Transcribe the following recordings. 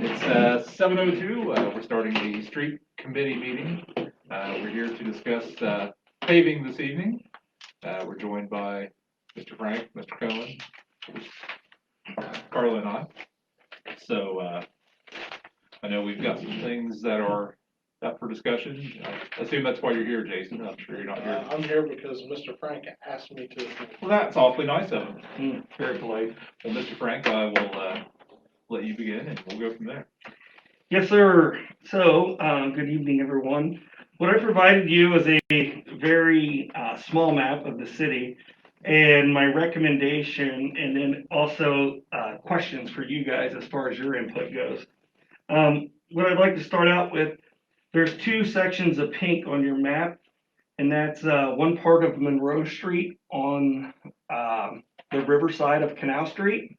It's 7:02. We're starting the street committee meeting. We're here to discuss paving this evening. We're joined by Mr. Frank, Mr. Cohen, Carla, and I. So I know we've got some things that are up for discussion. I assume that's why you're here, Jason. I'm sure you're not here. I'm here because Mr. Frank asked me to. Well, that's awfully nice of him. Very polite. Well, Mr. Frank, I will let you begin, and we'll go from there. Yes, sir. So, good evening, everyone. What I provided you is a very small map of the city and my recommendation, and then also questions for you guys as far as your input goes. What I'd like to start out with, there's two sections of pink on your map, and that's one part of Monroe Street on the riverside of Canal Street.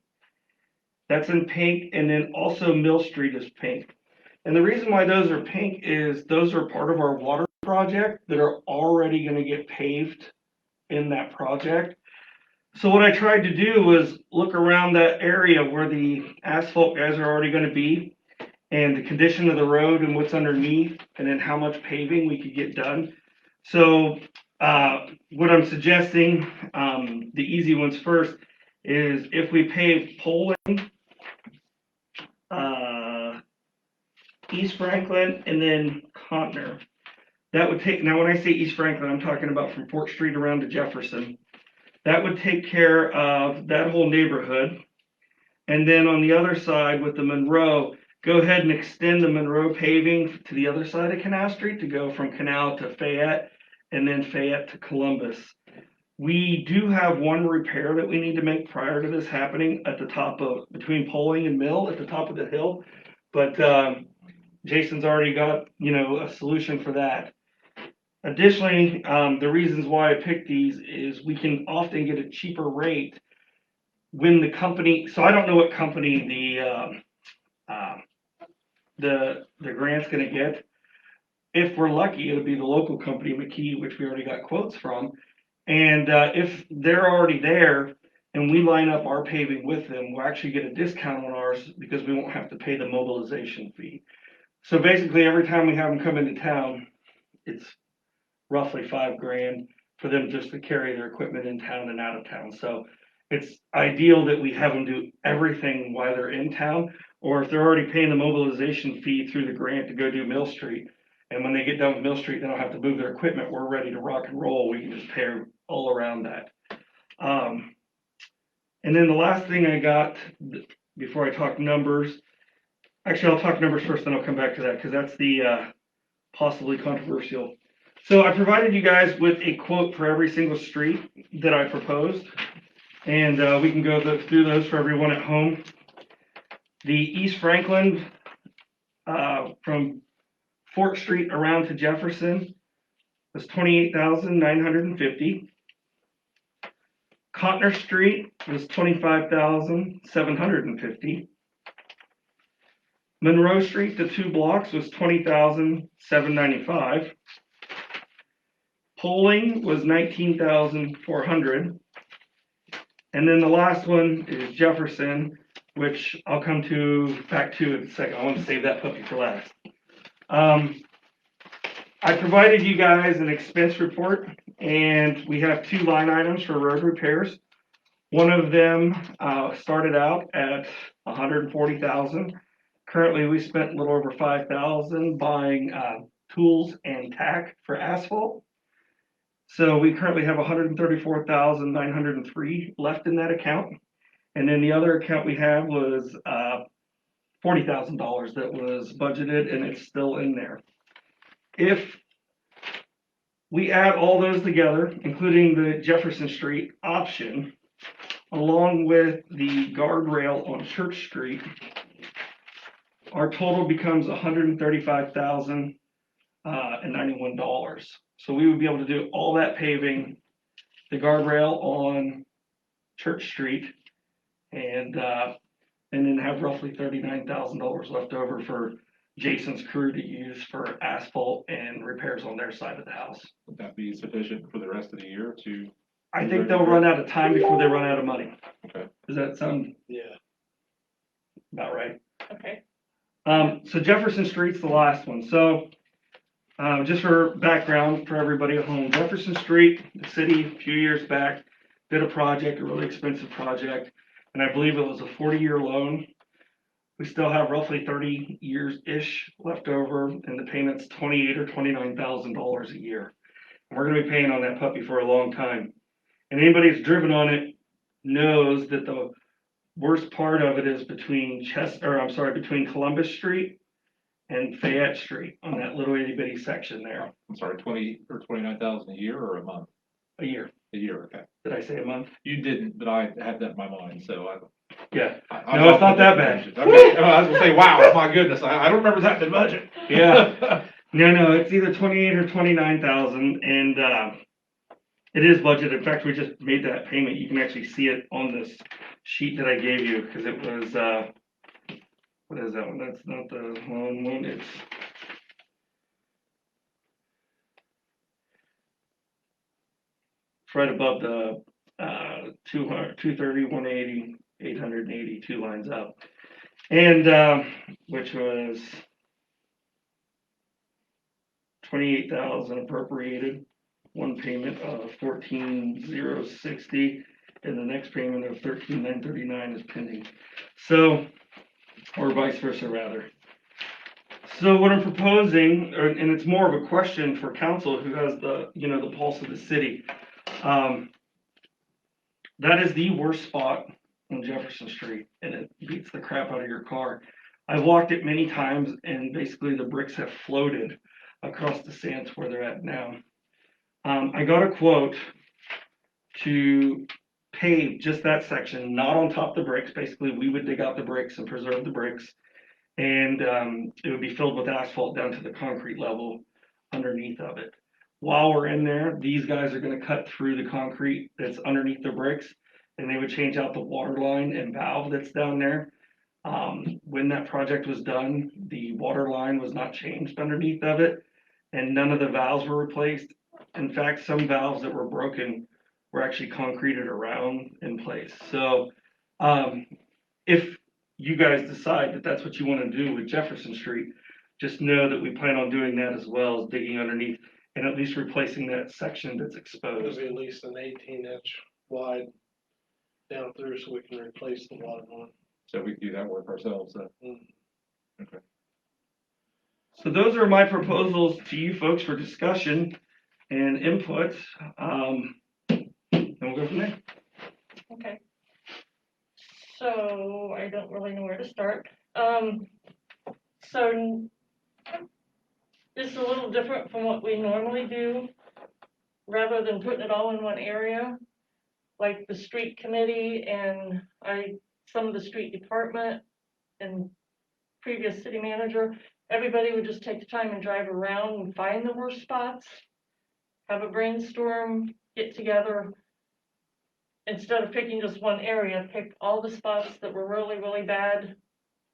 That's in pink, and then also Mill Street is pink. And the reason why those are pink is those are part of our water project that are already going to get paved in that project. So what I tried to do was look around that area where the asphalt guys are already going to be and the condition of the road and what's underneath and then how much paving we could get done. So what I'm suggesting, the easy ones first, is if we pave Poland, East Franklin, and then Contner. That would take, now when I say East Franklin, I'm talking about from Fort Street around to Jefferson. That would take care of that whole neighborhood. And then on the other side with the Monroe, go ahead and extend the Monroe paving to the other side of Canal Street to go from Canal to Fayette and then Fayette to Columbus. We do have one repair that we need to make prior to this happening at the top of, between Poling and Mill at the top of the hill. But Jason's already got, a solution for that. Additionally, the reasons why I picked these is we can often get a cheaper rate when the company, so I don't know what company the grant's gonna get. If we're lucky, it'll be the local company, McKee, which we already got quotes from. And if they're already there and we line up our paving with them, we'll actually get a discount on ours because we won't have to pay the mobilization fee. So basically, every time we have them come into town, it's roughly $5,000 for them just to carry their equipment in town and out of town. So it's ideal that we have them do everything while they're in town, or if they're already paying the mobilization fee through the grant to go do Mill Street. And when they get done with Mill Street, they don't have to move their equipment. We're ready to rock and roll. We can just pay all around that. And then the last thing I got before I talk numbers, actually, I'll talk numbers first, then I'll come back to that because that's the possibly controversial. So I provided you guys with a quote for every single street that I proposed, and we can go through those for everyone at home. The East Franklin from Fort Street around to Jefferson was $28,950. Contner Street was $25,750. Monroe Street, the 2 blocks, was $20,795. Poling was $19,400. And then the last one is Jefferson, which I'll come back to in a second. I want to save that puppy for last. I provided you guys an expense report, and we have 2 line items for road repairs. One of them started out at $140,000. Currently, we spent a little over $5,000 buying tools and tack for asphalt. So we currently have $134,903 left in that account. And then the other account we have was $40,000 that was budgeted, and it's still in there. If we add all those together, including the Jefferson Street option, along with the guardrail on Church Street, our total becomes $135,091. So we would be able to do all that paving, the guardrail on Church Street, and then have roughly $39,000 left over for Jason's crew to use for asphalt and repairs on their side of the house. Would that be sufficient for the rest of the year to? I think they'll run out of time before they run out of money. Okay. Does that sound Yeah. about right? Okay. So Jefferson Street's the last one. So, just for background for everybody at home, Jefferson Street, the city, a few years back, did a project, a really expensive project, and I believe it was a 40-year loan. We still have roughly 30 years-ish left over, and the payment's $28,000 or $29,000 a year. And we're gonna be paying on that puppy for a long time. And anybody that's driven on it knows that the worst part of it is between between Columbus Street and Fayette Street on that little itty bitty section there. I'm sorry, 20 or 29,000 a year or a month? A year. A year, okay. Did I say a month? You didn't, but I had that in my mind, so Yeah. I No, it's not that bad. Okay. Oh, I was gonna say, wow, my goodness, I don't remember that in the budget. Yeah. No, it's either 28 or 29,000, and it is budgeted. In fact, we just made that payment. You can actually see it on this sheet that I gave you because it was what is that one? That's not the long one. It's right above the 200, 230, 180, 880, 2 lines up, and which was 28,000 appropriated, one payment of 14,060, and the next payment of 13,939 is pending. So, or vice versa rather. So what I'm proposing, and it's more of a question for council who has the pulse of the city. That is the worst spot on Jefferson Street, and it beats the crap out of your car. I've walked it many times, and basically the bricks have floated across the sands where they're at now. I got a quote to pave just that section, not on top of the bricks. Basically, we would dig out the bricks and preserve the bricks, and it would be filled with asphalt down to the concrete level underneath of it. While we're in there, these guys are going to cut through the concrete that's underneath the bricks, and they would change out the water line and valve that's down there. When that project was done, the water line was not changed underneath of it, and none of the valves were replaced. In fact, some valves that were broken were actually concreted around in place. So if you guys decide that that's what you want to do with Jefferson Street, just know that we plan on doing that as well as digging underneath and at least replacing that section that's It'll exposed. be at least an 18-inch wide down through so we can replace the water line. So we can do that work ourselves, okay. So those are my proposals to you folks for discussion and input. And we'll go from there. Okay. So I don't really know where to start. So this is a little different from what we normally do. Rather than putting it all in one area, like the street committee and some of the street department and previous city manager, everybody would just take the time and drive around and find the worst spots, have a brainstorm, get together. Instead of picking just one area, pick all the spots that were really, really bad,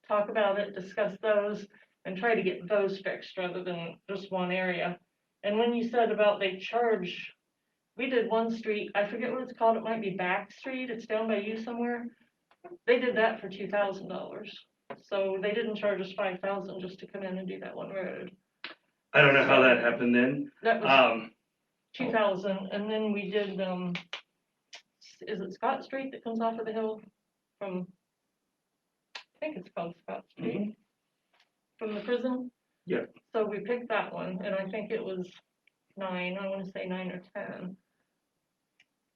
talk about it, discuss those, and try to get those fixed rather than just one area. And when you said about they charge, we did one street, I forget what it's called, it might be Back Street, it's down by you somewhere. They did that for $2,000. So they didn't charge us $5,000 just to come in and do that one road. I don't know how that happened then. That was 2,000, and then we did, is it Scott Street that comes off of the hill from, I think it's called Scott Street, from the prison? Yeah. So we picked that one, and I think it was 9, I want to say 9 or 10.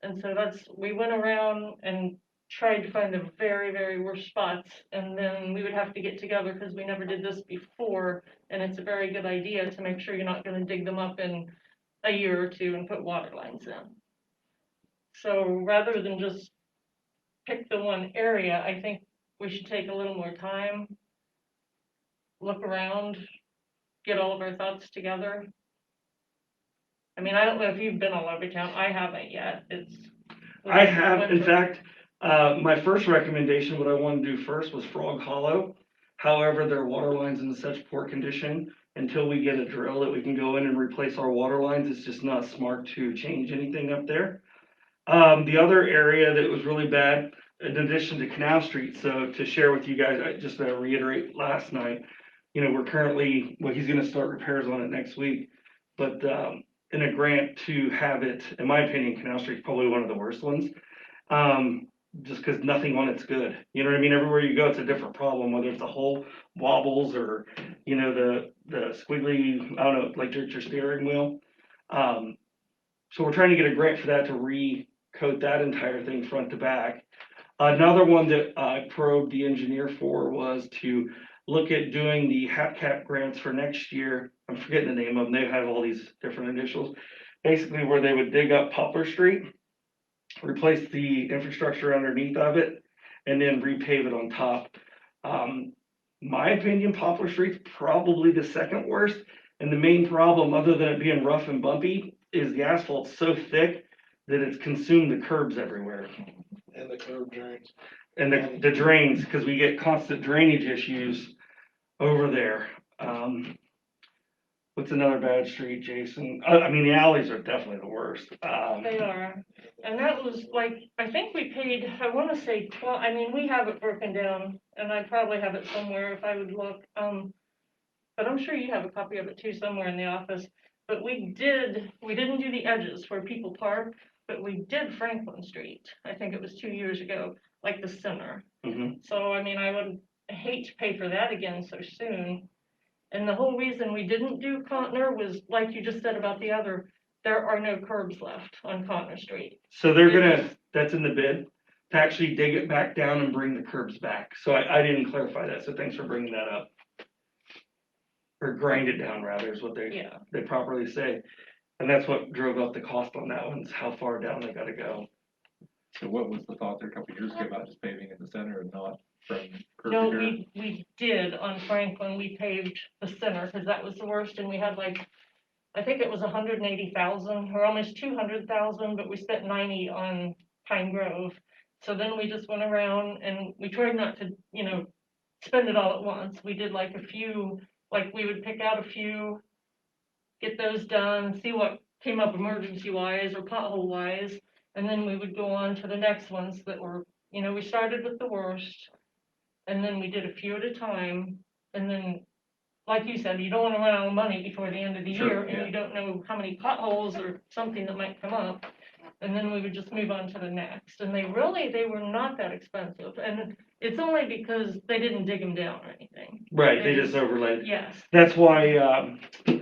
And so we went around and tried to find the very, very worst spots, and then we would have to get together because we never did this before, and it's a very good idea to make sure you're not going to dig them up in a year or two and put water lines in. So rather than just pick the one area, I think we should take a little more time, look around, get all of our thoughts together. I mean, I don't know if you've been all over town. I haven't yet. I have, in fact, my first recommendation, what I wanted to do first was Frog Hollow. However, their water lines in such poor condition, until we get a drill that we can go in and replace our water lines, it's just not smart to change anything up there. The other area that was really bad, in addition to Canal Street, so to share with you guys, I just to reiterate last night, you know, we're currently, well, he's gonna start repairs on it next week, but, in a grant to have it, in my opinion, Canal Street's probably one of the worst ones. Just cause nothing on it's good, you know what I mean? Everywhere you go, it's a different problem, whether it's a hole wobbles or, you know, the squiggly, I don't know, like your steering wheel. So we're trying to get a grant for that to recoat that entire thing front to back. Another one that I probed the engineer for was to look at doing the HAPCAP grants for next year. I'm forgetting the name of them. They have all these different initials. Basically where they would dig up Poplar Street, replace the infrastructure underneath of it, and then repave it on top. My opinion, Poplar Street's probably the second worst. And the main problem, other than it being rough and bumpy, is the asphalt's so thick that it's consumed the curbs everywhere. And the curb drains. And the drains, because we get constant drainage issues over there. What's another bad street, Jason? I mean, the alleys are definitely the worst. They are, and that was like, I think we paid, I wanna say 12, I mean, we have it broken down, and I probably have it somewhere if I would look, but I'm sure you have a copy of it too somewhere in the office. But we didn't do the edges where people park, but we did Franklin Street, I think it was 2 years ago, like the center. Mhm. So, I mean, I would hate to pay for that again so soon. And the whole reason we didn't do Contner was, like you just said about the other, there are no curbs left on Contner Street. So they're gonna, that's in the bid, to actually dig it back down and bring the curbs back. So I didn't clarify that, so thanks for bringing that up. Or grind it down rather is what Yeah. they properly say. And that's what drove up the cost on that one, is how far down they gotta go. So what was the thought there a couple of years ago about just paving in the center and not from curb No, to curb? we did on Franklin, we paved the center, because that was the worst, and we had like, I think it was 180,000, or almost 200,000, but we spent 90 on Pine Grove. So then we just went around and we tried not to, you know, spend it all at once. We did like a few, like we would pick out a few, get those done, see what came up emergency wise or pothole wise, and then we would go on to the next ones that were, you know, we started with the worst, and then we did a few at a time, and then, like you said, you don't want to run out of money before the end of the Sure, year, yeah. and you don't know how many potholes or something that might come up. And then we would just move on to the next, and they were not that expensive, and it's only because they didn't dig them down or anything. Right, they just overlaid. Yes, That's why,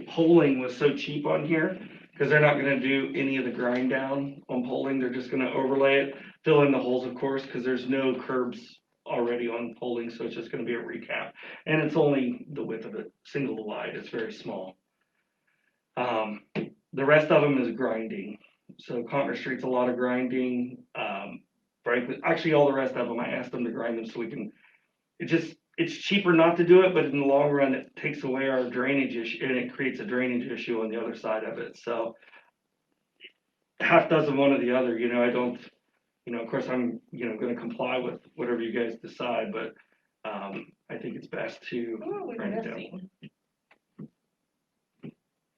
poling was so cheap on here, because they're not gonna do any of the grind down on poling, they're just gonna overlay it, fill in the holes, of course, because there's no curbs already on poling, so it's just gonna be a recap. And it's only the width of it, single wide, it's very small. The rest of them is grinding, so Conner Street's a lot of grinding, frankly, actually, all the rest of them, I asked them to grind them so we can, it's cheaper not to do it, but in the long run, it takes away our drainage issue, and it creates a drainage issue on the other side of it, so. Half dozen one or the other, you know, I don't, you know, of course, I'm, you know, gonna comply with whatever you guys decide, but, I think it's best to who are we grind it down. missing?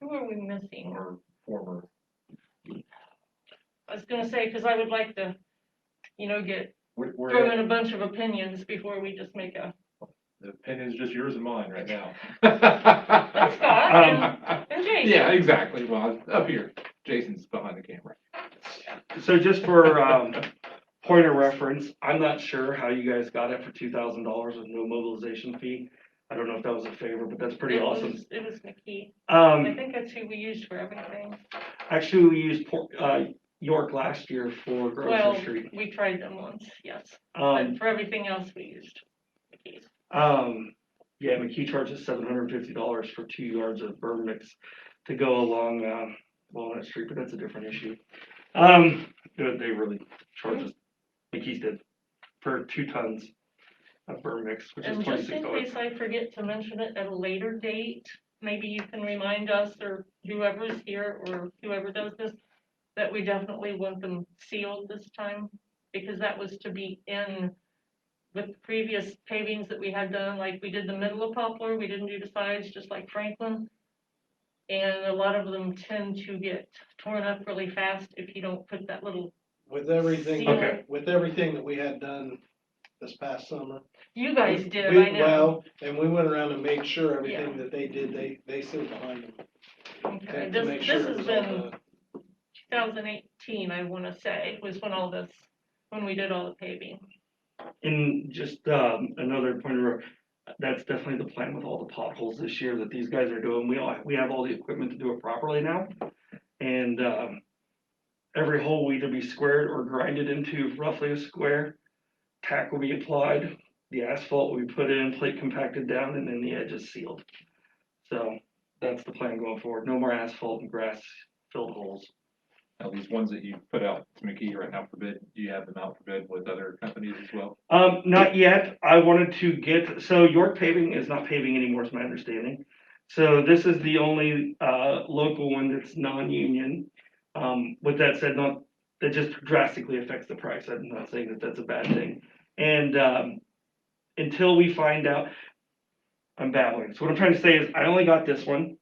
Who are we missing? Or former, I was gonna say, because I would like to, you know, we're throw in a bunch of opinions before we just make a, the opinion's just yours and mine right now. that's Scott and Jason. Yeah, exactly. Well, up here, Jason's behind the camera. So just for, point of reference, I'm not sure how you guys got it for $2,000 with no mobilization fee. I don't know if that was a favor, but that's pretty awesome. It was McKee. I Um, think that's who we used for everything. actually, we used, York last year for Well, Grocery Street. we tried them once, yes, but Um, for everything else we used McKee's. yeah, McKee charges $750 for 2 yards of berm mix to go along, Walnut Street, but that's a different issue. They really charge us, McKee's did, per 2 tons of berm mix, which is And just in $26. case I forget to mention it at a later date, maybe you can remind us or whoever's here or whoever does this, that we definitely want them sealed this time, because that was to be in with previous pavings that we had done, like we did the middle of Poplar, we didn't do the sides, just like Franklin. And a lot of them tend to get torn up really fast if you don't put that little with everything, Okay. with everything that we had done this past summer. You guys we- did, we- I know. Well, and we went around and made sure everything that they did, they stood behind them. Okay, To make sure this it has was all been done. 2018, I wanna say, was when we did all the paving. And just, another point of, that's definitely the plan with all the potholes this year that these guys are doing. We have all the equipment to do it properly now. And, every hole will either be squared or grinded into roughly a square. Tack will be applied, the asphalt will be put in, plate compacted down, and then the edge is sealed. So that's the plan going forward. No more asphalt and grass filled holes. Now, these ones that you put out to McKee right now for bid, do you have them out for bid with other companies as well? Not yet. I wanted to get, so York Paving is not paving anymore, is my understanding. So this is the only, local one that's non-union. With that said, that just drastically affects the price. I'm not saying that that's a bad thing. And, until we find out, I'm babbling. So what I'm trying to say is I only got this one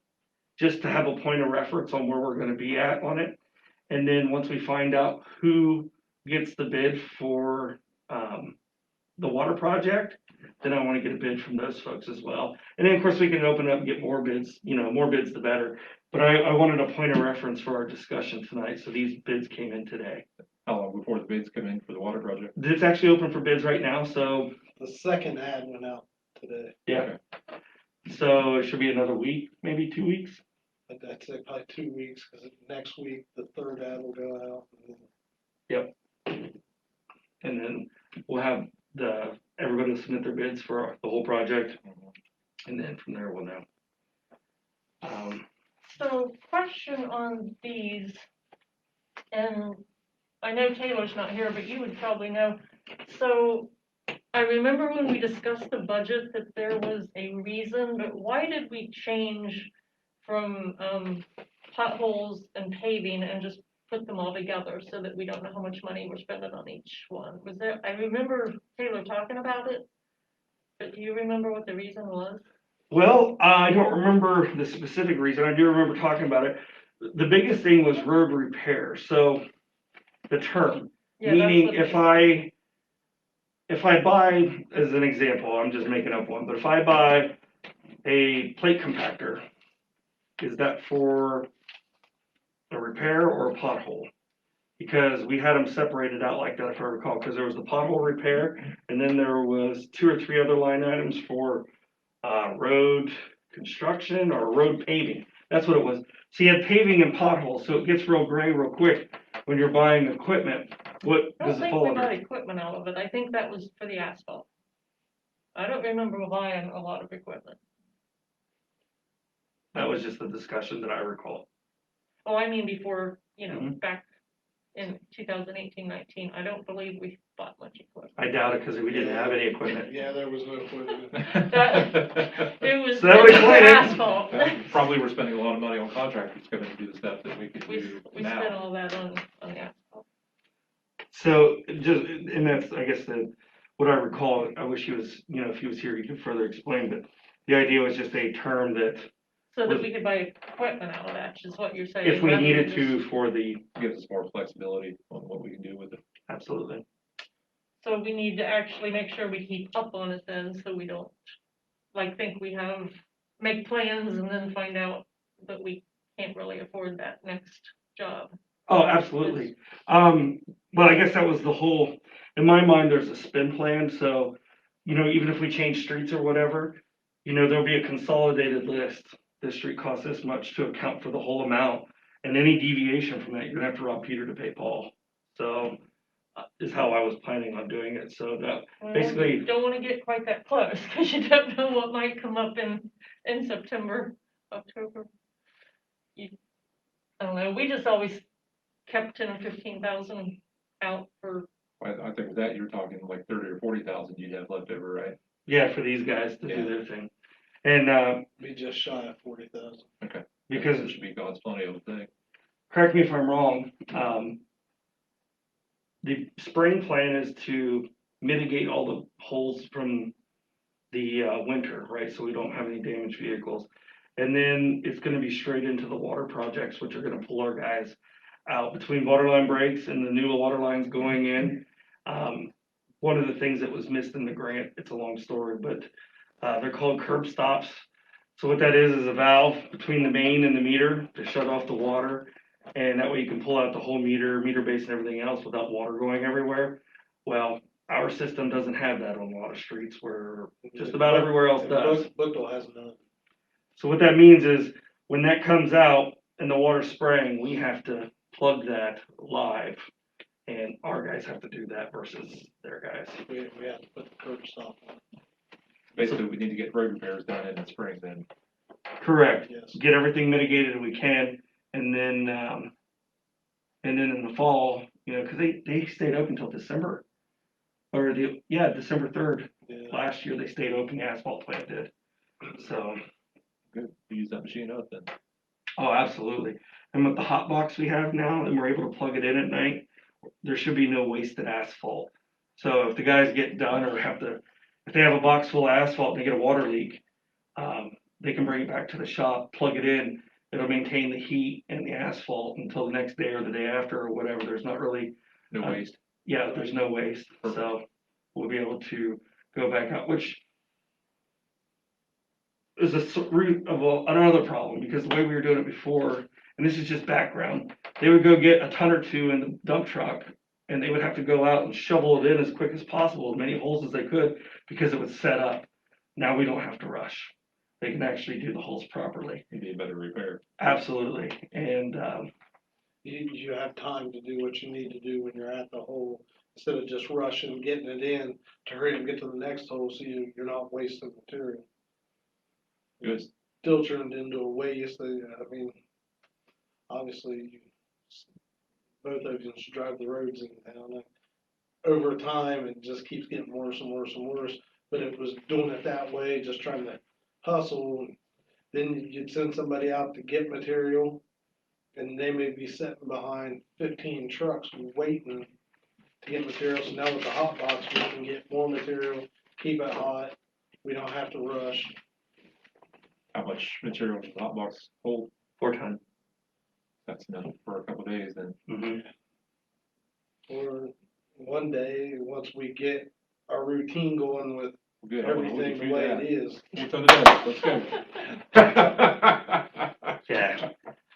just to have a point of reference on where we're gonna be at on it. And then once we find out who gets the bid for, the water project, then I wanna get a bid from those folks as well. And then, of course, we can open up and get more bids, more bids the better. But I wanted a point of reference for our discussion tonight, so these bids came in today. How long before the bids come in for the water project? It's actually open for bids right now, so, The second ad went out today, yeah. So it should be another week, maybe 2 weeks. but I'd say probably 2 weeks, because next week, the third ad will go out. And then And then we'll have everybody will submit their bids for the whole project, and then from there we'll know. So question on these, and I know Taylor's not here, but you would probably know. So I remember when we discussed the budget that there was a reason, but why did we change from potholes and paving and just put them all together so that we don't know how much money we're spending on each one? Was there, I remember Taylor talking about it, but do you remember what the reason was? Well, I don't remember the specific reason. I do remember talking about it. The biggest thing was road repair. So the term, Yeah, that's meaning what if I buy, as an example, I'm just making up one, but if I buy a plate compactor, is that for a repair or a pothole? Because we had them separated out like that, if I recall, because there was the pothole repair, and then there was 2 or 3 other line items for road construction or road paving. That's what it was. So you had paving and potholes, so it gets real gray real quick when you're buying equipment. What I does don't it think fall we under? bought equipment out of it. I think that was for the asphalt. I don't remember buying a lot of equipment. That was just the discussion that I recall. Oh, I mean before, Mhm. back in 2018-19, I don't believe we bought much equipment. I doubt it because we didn't have any equipment. Yeah, there was no equipment. It was So that would for explain it. asphalt. Probably we're spending a lot of money on contractors coming to do the stuff that we could We do spent now. all that on the asphalt. So just, and that's, I guess, what I recall. I wish he was, if he was here, he could further explain, but the idea was just a term that So that we could buy equipment out of that, is what you're saying. if we rather needed than to for the, Gives us more flexibility on what we can do with it. absolutely. So we need to actually make sure we keep up on it then, so we don't, think we make plans and then find out that we can't really afford that next job. Oh, absolutely. Well, I guess that was the whole, in my mind, there's a spin plan. So, even if we change streets or whatever, there'll be a consolidated list. This street costs this much to account for the whole amount. And any deviation from that, you're gonna have to rob Peter to pay Paul. So, is how I was planning on doing it. So that Well, basically, don't want to get quite that close, because you don't know what might come up in September, October. I don't know, we just always kept 10 or 15,000 out for, I think with that, you're talking like 30 or 40,000 you'd have left over, right? yeah, for these guys to Yeah. do their thing. And, Be just shy of 40,000. Okay. because It should be God's plenty, I would think. correct me if I'm wrong, the spring plan is to mitigate all the holes from the winter, right? So we don't have any damaged vehicles. And then it's gonna be straight into the water projects, which are gonna pull our guys out between water line breaks and the new water lines going in. One of the things that was missed in the grant, it's a long story, but they're called curb stops. So what that is a valve between the main and the meter to shut off the water. And that way you can pull out the whole meter base and everything else without water going everywhere. Well, our system doesn't have that on a lot of streets where just about everywhere else does. Bookville has none. So what that means is when that comes out and the water's spraying, we have to plug that live. And our guys have to do that versus their guys. We have to put the curb stop on. Basically, we need to get road repairs done in the spring then. Correct. Yes. Get everything mitigated if we can. And then in the fall, you know, because they stayed open until December. Or December 3rd. Yeah. Last year they stayed open, the asphalt plant did. So. Good, we use that machine up then. Oh, absolutely. And with the hot box we have now, and we're able to plug it in at night, there should be no wasted asphalt. So if the guys get done or if they have a box full of asphalt and they get a water leak, they can bring it back to the shop, plug it in. It'll maintain the heat and the asphalt until the next day or the day after or whatever. There's not really No waste. Yeah, there's no waste. Perfect. So we'll be able to go back out, which is a root of another problem because the way we were doing it before, and this is just background, they would go get a ton or two in the dump truck and they would have to go out and shovel it in as quick as possible, as many holes as they could, because it was set up. Now we don't have to rush. They can actually do the holes properly. It'd be a better repair. Absolutely. And You have time to do what you need to do when you're at the hole, instead of just rushing, getting it in to hurry and get to the next hole, so you're not wasting material. Good. Still turned into a waste. I mean, obviously, both of you should drive the roads in town. And over time, it just keeps getting worse and worse and worse. But if it was doing it that way, just trying to hustle, then you'd send somebody out to get material, and they may be sitting behind 15 trucks waiting to get material. So now with the hot box, we can get more material, keep it hot. We don't have to rush. How much material does the hot box hold? 4 tons. That's enough for a couple of days then. Mm-hmm. Or one day, once we get our routine going with Good. everything the way it is. What's on the desk? Let's go. Yeah.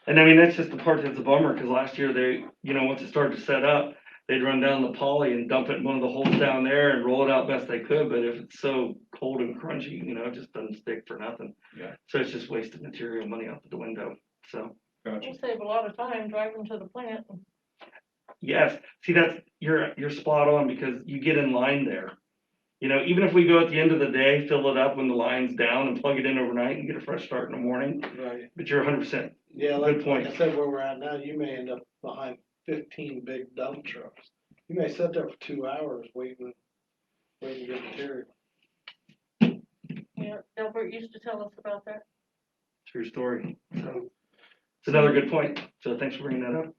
And I mean, that's just the part that's a bummer, because last year they, you know, once it started to set up, they'd run down the poly and dump it in one of the holes down there and roll it out best they could. But if it's so cold and crunchy, you know, it just doesn't stick for nothing. Yeah. So it's just wasted material, money out the window. So. Gotcha. We'll save a lot of time driving to the plant. Yes, see, you're spot on, because you get in line there. You know, even if we go at the end of the day, fill it up when the line's down and plug it in overnight and get a fresh start in the morning. Right. But you're 100%. Yeah, Good point. like I said, where we're at now, you may end up behind 15 big dump trucks. You may sit there for 2 hours waiting to get material. Yeah, Delbert used to tell us about that. True story. So it's another good point. So thanks for bringing that up.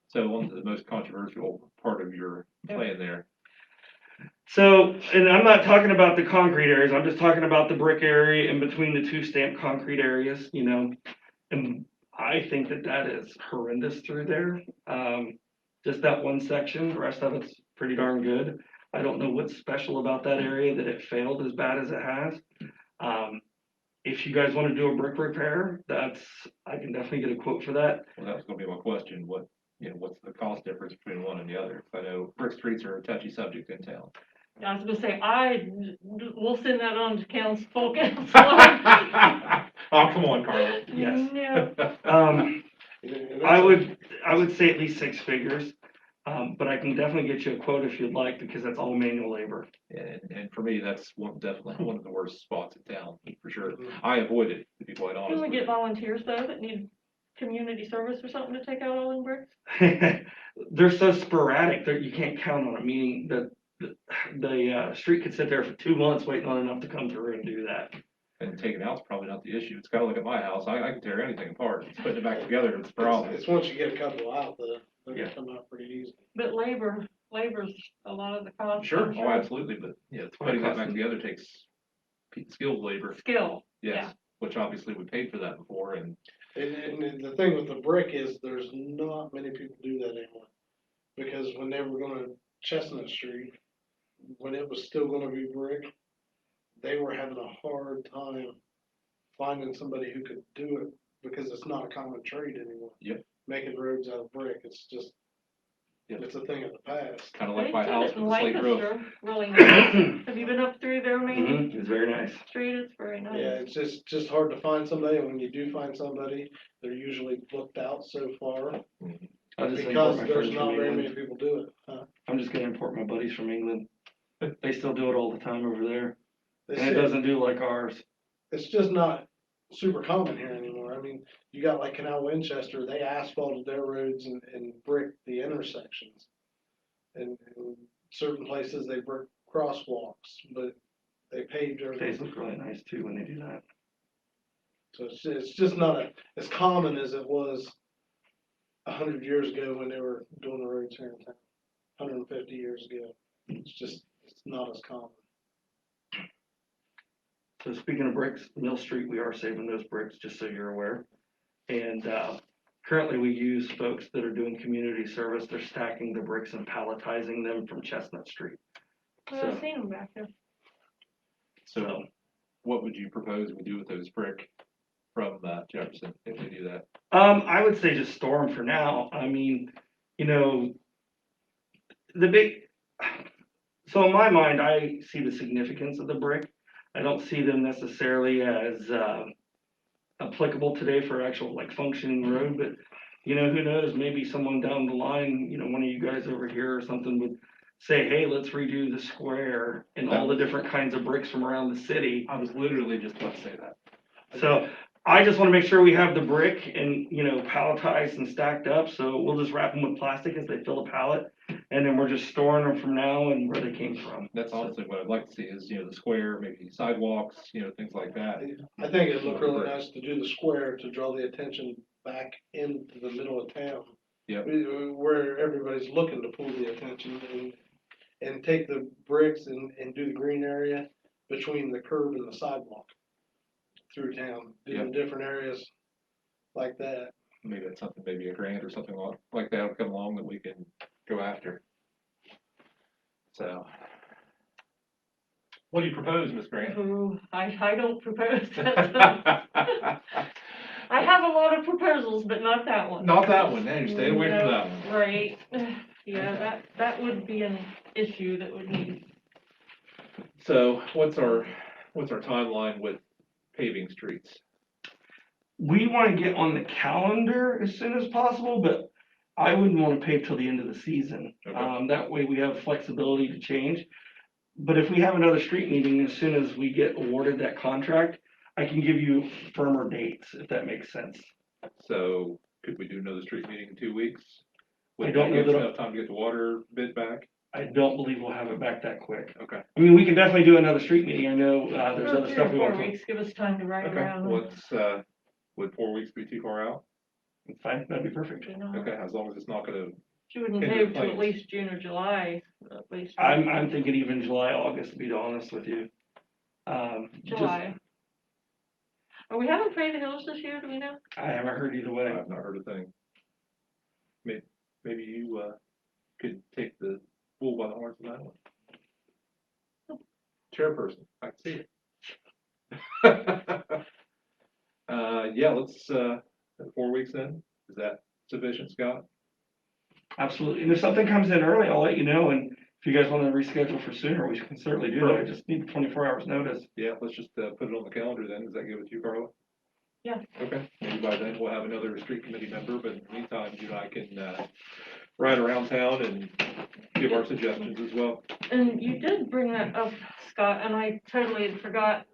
So on to the most controversial part of your plan there. So, and I'm not talking about the concrete areas, I'm just talking about the brick area in between the 2 stamped concrete areas, you know. And I think that is horrendous through there. Just that one section, the rest of it's pretty darn good. I don't know what's special about that area that it failed as bad as it has. If you guys want to do a brick repair, I can definitely get a quote for that. Well, that was gonna be my question. What's the cost difference between one and the other? I know brick streets are a touchy subject in town. I was gonna say, we'll send that on to full council. Oh, come on, Carla. Yes. No. I would say at least 6 figures, but I can definitely get you a quote if you'd like, because that's all manual labor. And for me, that's definitely one of the worst spots in town, for sure. I avoid it, to be quite honest. Can we with get you. volunteers though that need community service or something to take out all them bricks? They're so sporadic that you can't count on it, meaning that the street could sit there for 2 months waiting on enough to come through and do that. And taking out's probably not the issue. It's kind of like at my house. I can tear anything apart. It's putting it back together that's the problem. It's once you get a couple out, they're Yeah. gonna come out pretty easy. But labor's a lot of the cost. Sure, I'm oh, absolutely, but yeah, putting that back Custom. together takes skilled labor. Skill. Yes, which obviously we paid for that before, and And the thing with the brick is there's not many people do that anymore. Because when they were gonna Chestnut Street, when it was still gonna be brick, they were having a hard time finding somebody who could do it because it's not a common trade anymore. Yep. Making roads out of brick, it's just, Yep. it's a thing of the past. Kind of They like my did house it with in the slate roof. Lancaster, really nice. Have you been up through there, maybe? Mm-hmm. It's very nice. Street, it's very nice. Yeah, it's just hard to find somebody, and when you do find somebody, they're usually booked out so far. I'll just Because import my there's friends not from very England. many people do it. Huh? I'm just gonna import my buddies from England. They still do it all the time over there, They and it say doesn't do like ours. it's just not super common here anymore. I mean, you got like Canal Winchester, they asphalted their roads and bricked the intersections. And certain places they brick crosswalks, but they paved They everything. look really nice too when they do that. So it's just not as common as it was 100 years ago when they were doing the roads here in town. 150 years ago. It's not as common. So speaking of bricks, Mill Street, we are saving those bricks, just so you're aware. And currently we use folks that are doing community service. They're stacking the bricks and palletizing them from Chestnut Street. Well, I've seen them back there. So what would you propose we do with those brick from Jefferson if we do that? I would say just store them for now. I mean, you know, so in my mind, I see the significance of the brick. I don't see them necessarily as applicable today for actual like functioning road, but you know, who knows, maybe someone down the line, you know, one of you guys over here or something would say, hey, let's redo the square and all the different kinds of bricks from around the city. I was literally just about to say that. So I just want to make sure we have the brick and, you know, palletized and stacked up. So we'll just wrap them with plastic as they fill the pallet. And then we're just storing them from now and where they came from. That's honestly what I'd like to see is, you know, the square, maybe sidewalks, you know, things like that. I think it'd look really nice to do the square to draw the attention back into the middle of town. Yep. Where everybody's looking to pull the attention and take the bricks and do the green area between the curb and the sidewalk through town, do the different areas like that. Maybe that's something, maybe a grant or something like that will come along that we can go after. So, what do you propose, Ms. Grant? Ooh, I don't propose that. I have a lot of proposals, but not that one. Not that one, then, stay away from that one. Right, yeah, that would be an issue that would need. So, what's our timeline with paving streets? We want to get on the calendar as soon as possible, but I wouldn't want to pave till the end of the season. Okay. That way we have flexibility to change. But if we have another street meeting, as soon as we get awarded that contract, I can give you firmer dates, if that makes sense. So, could we do another street meeting in 2 weeks? I Would don't that know give us that- enough time to get the water bid back? I don't believe we'll have it back that quick. Okay. I mean, we can definitely do another street meeting. I know there's other 3 stuff or we 4 want to. weeks, give us time to ride Okay, around. would 4 weeks be too far out? Fine, that'd be perfect. You know, Okay, as long as it's not gonna, she wouldn't Hinder pave till at plans. least June or July, at least. I'm thinking even July, August, to be honest with you. July. Are we having Parade of Hills this year, do we know? I haven't heard either way. I've not heard a thing. Maybe you, could take the bull by the horns on that one. Chairperson, I can see it. Yeah, let's, 4 weeks then, is that sufficient, Scott? Absolutely. And if something comes in early, I'll let you know. And if you guys want to reschedule for sooner, we can certainly do that. I just need 24 hours notice. Yeah, let's just, put it on the calendar then, is that good with you, Carla? Yeah. Okay, maybe by then we'll have another street committee member, but in the meantime, you and I can, ride around town and give our suggestions as well. And you did bring that up, Scott, and I totally had forgot.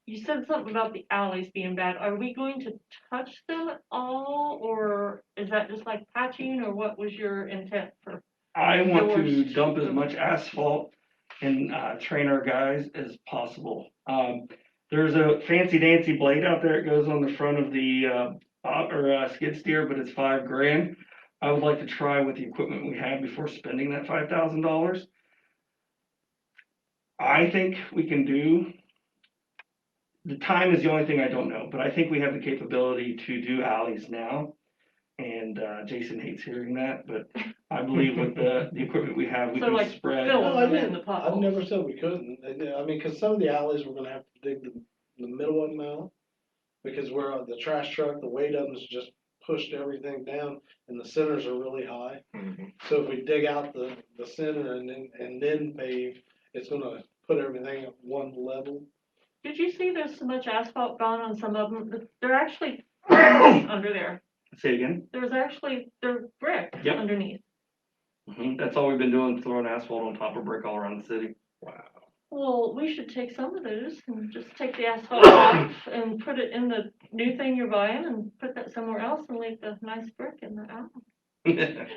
You said something about the alleys being bad. Are we going to touch them at all, or is that just like patching, or what was your intent for? I want to Yours. dump as much asphalt and train our guys as possible. There's a fancy dancy blade out there. It goes on the front of the skid steer, but it's $5,000. I would like to try with the equipment we have before spending that $5,000. I think we can do the time is the only thing I don't know, but I think we have the capability to do alleys now. And, Jason hates hearing that, but I believe with the equipment we have, we So, can like, spread. fill No, I them in didn't. the I've potholes. never said we couldn't. I mean, cause some of the alleys, we're gonna have to dig the middle of them out. Because where the trash truck, the weight of them's just pushed everything down and the centers are really high. Mhm. So if we dig out the center and then pave, it's gonna put everything at one level. Did you see there's so much asphalt gone on some of them? They're actually under there. Say it again. They're brick Yep. underneath. That's all we've been doing, throwing asphalt on top of brick all around the city. Wow. Well, we should take some of those and just take the asphalt off and put it in the new thing you're buying and put that somewhere else and leave the nice brick in the alley.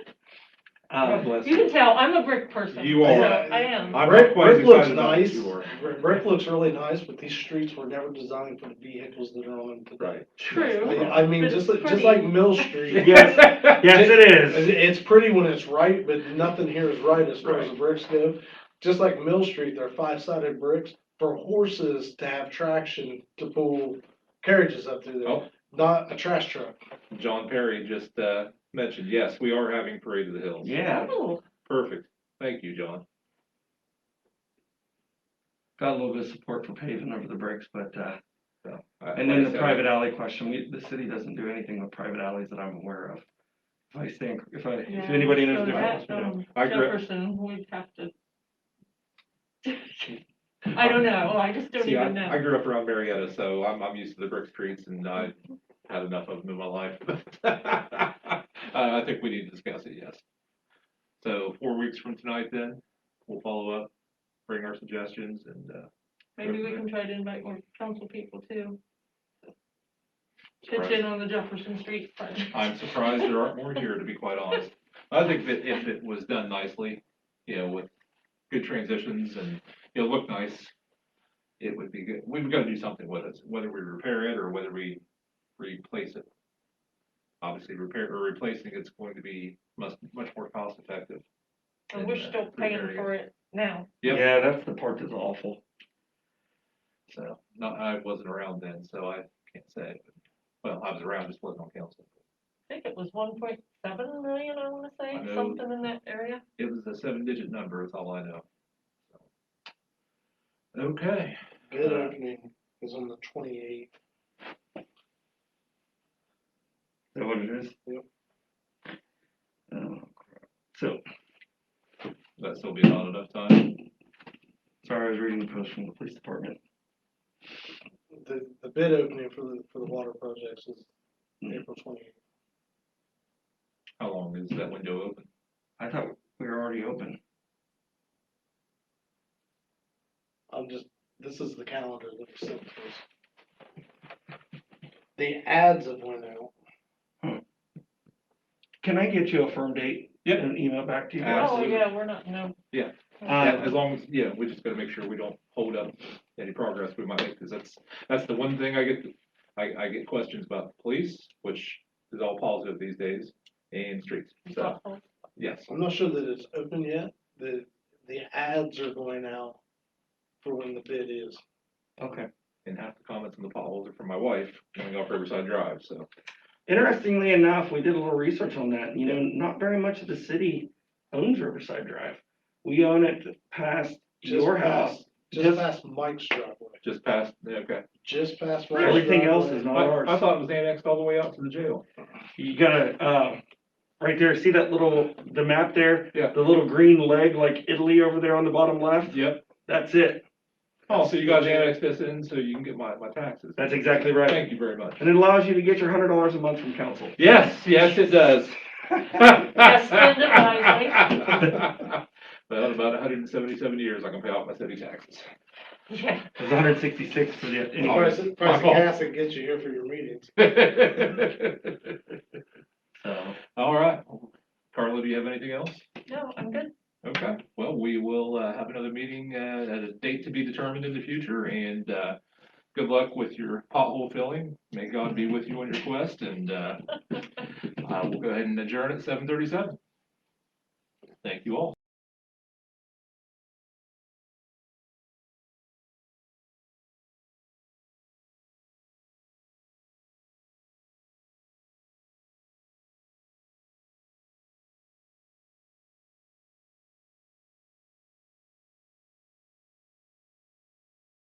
God bless You can tell, I'm a brick person. You are. So I am. I'm Brick, quite brick looks excited about what nice. you are. Brick looks really nice, but these streets were never designed for the vehicles that are on them today. Right. True. I mean, But just it's pretty. like Mill Street. Yes, yes, it is. It's pretty when it's right, but nothing here is right as far as Right. the bricks go. Just like Mill Street, they're 5-sided bricks for horses to have traction to pull carriages up through there, Oh. not a trash truck. John Perry just mentioned, yes, we are having Parade of the Hills. Yeah, Oh, Perfect. Thank you, John. got a little bit of support for paving over the bricks, but, So, and then the private alley question, the city doesn't do anything with private alleys that I'm aware of. If yeah. anybody knows So different, that, let me know. I agree. Jefferson, we'd have to. I don't know, I just don't See, even I know. grew up around Marietta, so I'm used to the brick streets, and I had enough of them in my life. I think we need to discuss it, yes. So 4 weeks from tonight, then we'll follow up, bring our suggestions, and Maybe we can try to invite more council people too. Pitch Surprised. in on the Jefferson Street project. I'm surprised there aren't more here, to be quite honest. I think that if it was done nicely, with good transitions and it'll look nice, it would be good. We've got to do something with it, whether we repair it or whether we replace it. Obviously, repair or replacing it's going to be much more cost effective. And we're still paying repairing for it now. Yep. Yeah, that's the part that's awful. So, I wasn't around then, so I can't say. Well, I was around, just wasn't on council. I think it was 1.7 million, I wanna say, I know. something in that area. It was a 7-digit number, is all I know. So. Okay. Bid opening is on the 28th. Is that what it is? Yep. Oh, crap. So, That still be not enough time. sorry, I was reading the post from the police department. The bid opening for the water projects is Hmm. April 28th. How long is that window open? I thought we were already open. This is the calendar that was sent to us. The ads have went out. Can I get you a firm date? Yep. And email back to you? Oh, Absolutely. yeah, we're not, no. Yeah, Um, as long as, we just gotta make sure we don't hold up any progress we might make, because that's the one thing I get questions about police, which is all positive these days, and streets, so, yes. I'm not sure that it's open yet. The ads are going out for when the bid is. Okay. And half the comments in the potholes are from my wife going off Riverside Drive, so. Interestingly enough, we did a little research on that. Not very much of the city owns Riverside Drive. We own it past your house. Just past Mike's driveway. Just past, okay. Just past Mike's Everything else driveway. is not I ours. thought it was annexed all the way out to the jail. You gotta, right there, see that the map there? Yeah. The little green leg like Italy over there on the bottom left? Yep. That's it. Oh, so you guys annexed this in so you can get my taxes. That's exactly right. Thank you very much. And it allows you to get your $100 a month from council. Yes, it does. Yes, spend it wisely. Well, in about 177 years, I can pay off my city taxes. Yeah. It's 166 for the, anyway. Price of My fault. gas that gets you here for your meetings. So, All right. Carla, do you have anything else? No, I'm good. Okay, well, we will have another meeting at a date to be determined in the future, and good luck with your pothole filling. May God be with you on your quest, and we'll go ahead and adjourn at 7:37. Thank you all.